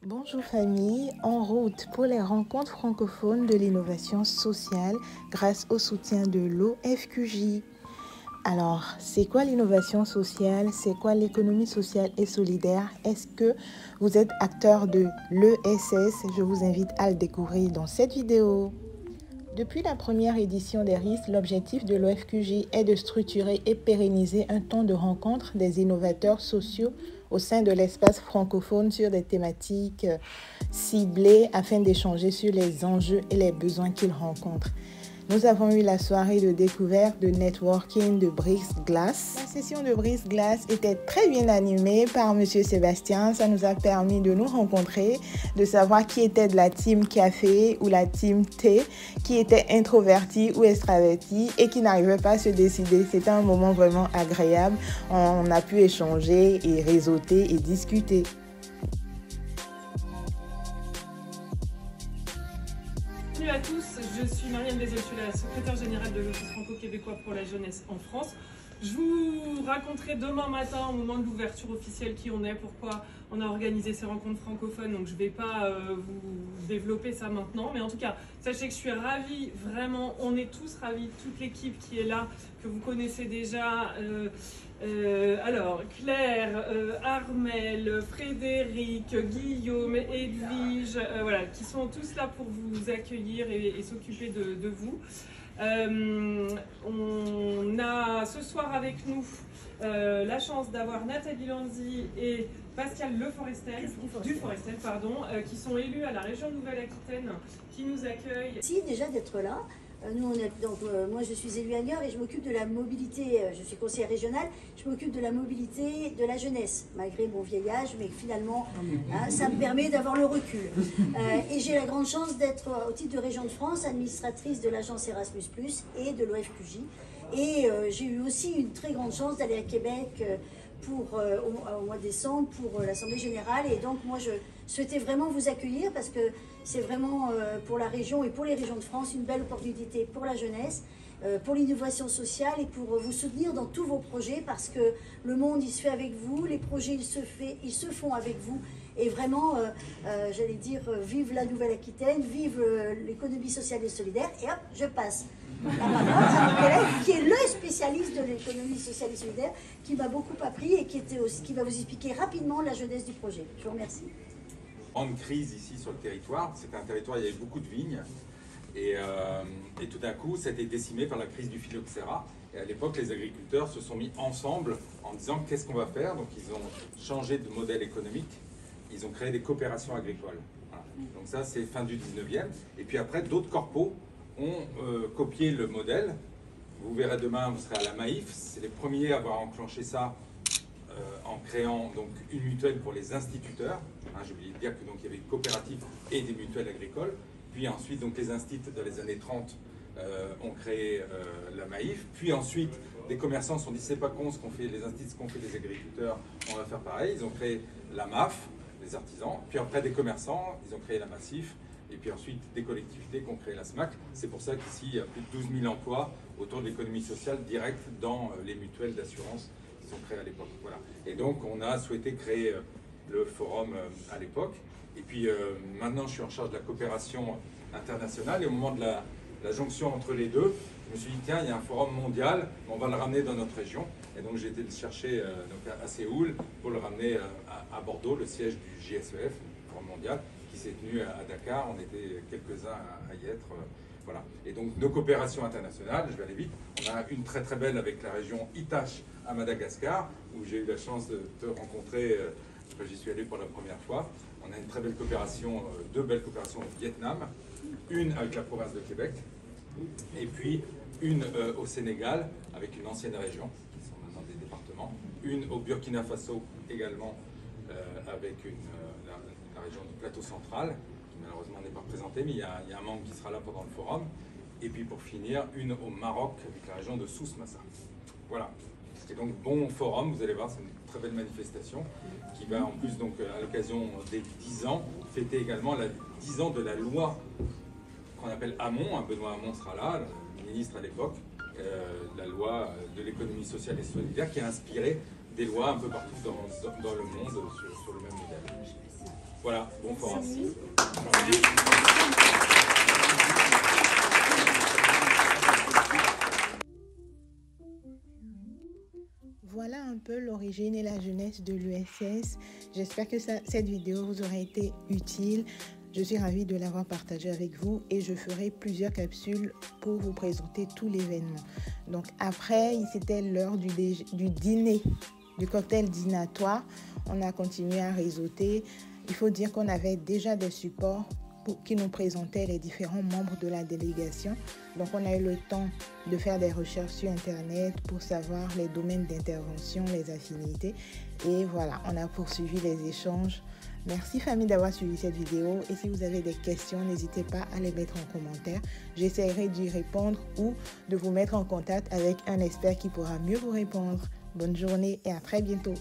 Bonjour famille, en route pour les rencontres francophones de l'innovation sociale grâce au soutien de l'OFQJ. Alors, c'est quoi l'innovation sociale? C'est quoi l'économie sociale et solidaire? Est-ce que vous êtes acteur de l'ESS? Je vous invite à le découvrir dans cette vidéo. Depuis la première édition des RIS, l'objectif de l'OFQJ est de structurer et pérenniser un temps de rencontre des innovateurs sociaux au sein de l'espace francophone sur des thématiques ciblées afin d'échanger sur les enjeux et les besoins qu'ils rencontrent. Nous avons eu la soirée de découverte de networking de Brice Glass. La session de Brice Glass était très bien animée par M. Sébastien. Ça nous a permis de nous rencontrer, de savoir qui était de la team café ou la team thé, qui était introverti ou extraverti et qui n'arrivait pas à se décider. C'était un moment vraiment agréable. On a pu échanger et réseauter et discuter. Salut à tous, je suis Marianne Bézel, je suis la secrétaire générale de l'Office franco-québécois pour la jeunesse en France. Je vous raconterai demain matin, au moment de l'ouverture officielle, qui on est, pourquoi on a organisé ces rencontres francophones, donc je ne vais pas vous développer ça maintenant. Mais en tout cas, sachez que je suis ravie, vraiment, on est tous ravis, toute l'équipe qui est là, que vous connaissez déjà. Alors, Claire, Armel, Frédéric, Guillaume, Edwige, voilà, qui sont tous là pour vous accueillir et s'occuper de vous. On a ce soir avec nous la chance d'avoir Nathalie Lanzi et Pascal Duforestel, qui sont élus à la région Nouvelle-Aquitaine, qui nous accueillent. Merci déjà d'être là. Moi je suis élue à Niort et je m'occupe de la mobilité, je suis conseillère régionale, je m'occupe de la mobilité de la jeunesse, malgré mon vieil âge, mais finalement ça me permet d'avoir le recul. Et j'ai la grande chance d'être, au titre de Région de France, administratrice de l'agence Erasmus+, et de l'OFQJ. Et j'ai eu aussi une très grande chance d'aller à Québec au mois de décembre pour l'Assemblée Générale. Et donc moi je souhaitais vraiment vous accueillir parce que c'est vraiment pour la région et pour les régions de France une belle opportunité pour la jeunesse, pour l'innovation sociale et pour vous soutenir dans tous vos projets parce que le monde il se fait avec vous, les projets ils se font avec vous. Et vraiment, j'allais dire, vive la Nouvelle-Aquitaine, vive l'économie sociale et solidaire. Et hop, je passe la parole à mon collègue qui est le spécialiste de l'économie sociale et solidaire, qui m'a beaucoup appris et qui va vous expliquer rapidement la jeunesse du projet. Je vous remercie. Grande crise ici sur le territoire. C'était un territoire où il y avait beaucoup de vignes. Et tout d'un coup, ça a été décimé par la crise du phylloxéra. Et à l'époque, les agriculteurs se sont mis ensemble en disant qu'est-ce qu'on va faire. Donc ils ont changé de modèle économique. Ils ont créé des coopérations agricoles. Voilà. Donc ça, c'est fin du 19e. Et puis après, d'autres corpos ont copié le modèle. Vous verrez demain, vous serez à la Maïf. C'est les premiers à avoir enclenché ça en créant donc une mutuelle pour les instituteurs. J'ai oublié de dire que donc il y avait une coopérative et des mutuelles agricoles. Puis ensuite, donc les instituts dans les années 30 ont créé la Maïf. Puis ensuite, des commerçants se sont dit c'est pas con ce qu'on fait les instituts, ce qu'on fait les agriculteurs, on va faire pareil. Ils ont créé la MAF, les artisans. Puis après des commerçants, ils ont créé la Massif. Et puis ensuite des collectivités qui ont créé la SMAC. C'est pour ça qu'ici il y a plus de 12 000 emplois autour de l'économie sociale directe dans les mutuelles d'assurance qui sont créées à l'époque. Voilà. Et donc on a souhaité créer le forum à l'époque. Et puis maintenant je suis en charge de la coopération internationale. Et au moment de la jonction entre les deux, je me suis dit tiens, il y a un forum mondial, on va le ramener dans notre région. Et donc j'ai été le chercher donc à Séoul pour le ramener à Bordeaux, le siège du JSEF, le forum mondial, qui s'est tenu à Dakar. On était quelques-uns à y être. Voilà. Et donc nos coopérations internationales, je vais aller vite, on a une très très belle avec la région Itache à Madagascar, où j'ai eu la chance de te rencontrer, j'y suis allé pour la première fois. On a une très belle coopération, deux belles coopérations au Vietnam, une avec la province de Québec, et puis une au Sénégal, avec une ancienne région, qui sont maintenant des départements, une au Burkina Faso également, avec la région du plateau central, qui malheureusement n'est pas représentée, mais il y a un membre qui sera là pendant le forum. Et puis pour finir, une au Maroc, avec la région de Souss-Massa. Voilà. Et donc bon forum, vous allez voir, c'est une très belle manifestation, qui va en plus, donc à l'occasion des 10 ans, fêter également les 10 ans de la loi qu'on appelle Hamon. Benoît Hamon sera là, le ministre à l'époque, la loi de l'économie sociale et solidaire, qui a inspiré des lois un peu partout dans le monde sur le même modèle. Voilà, bon forum. Voilà un peu l'origine et la jeunesse de l'USS. J'espère que cette vidéo vous aura été utile. Je suis ravie de l'avoir partagée avec vous et je ferai plusieurs capsules pour vous présenter tout l'événement. Donc après, c'était l'heure du dîner, du cocktail dînatoire. On a continué à réseauter. Il faut dire qu'on avait déjà des supports qui nous présentaient les différents membres de la délégation. Donc on a eu le temps de faire des recherches sur Internet pour savoir les domaines d'intervention, les affinités. Et voilà, on a poursuivi les échanges. Merci famille d'avoir suivi cette vidéo et si vous avez des questions, n'hésitez pas à les mettre en commentaire. J'essaierai d'y répondre ou de vous mettre en contact avec un expert qui pourra mieux vous répondre. Bonne journée et à très bientôt.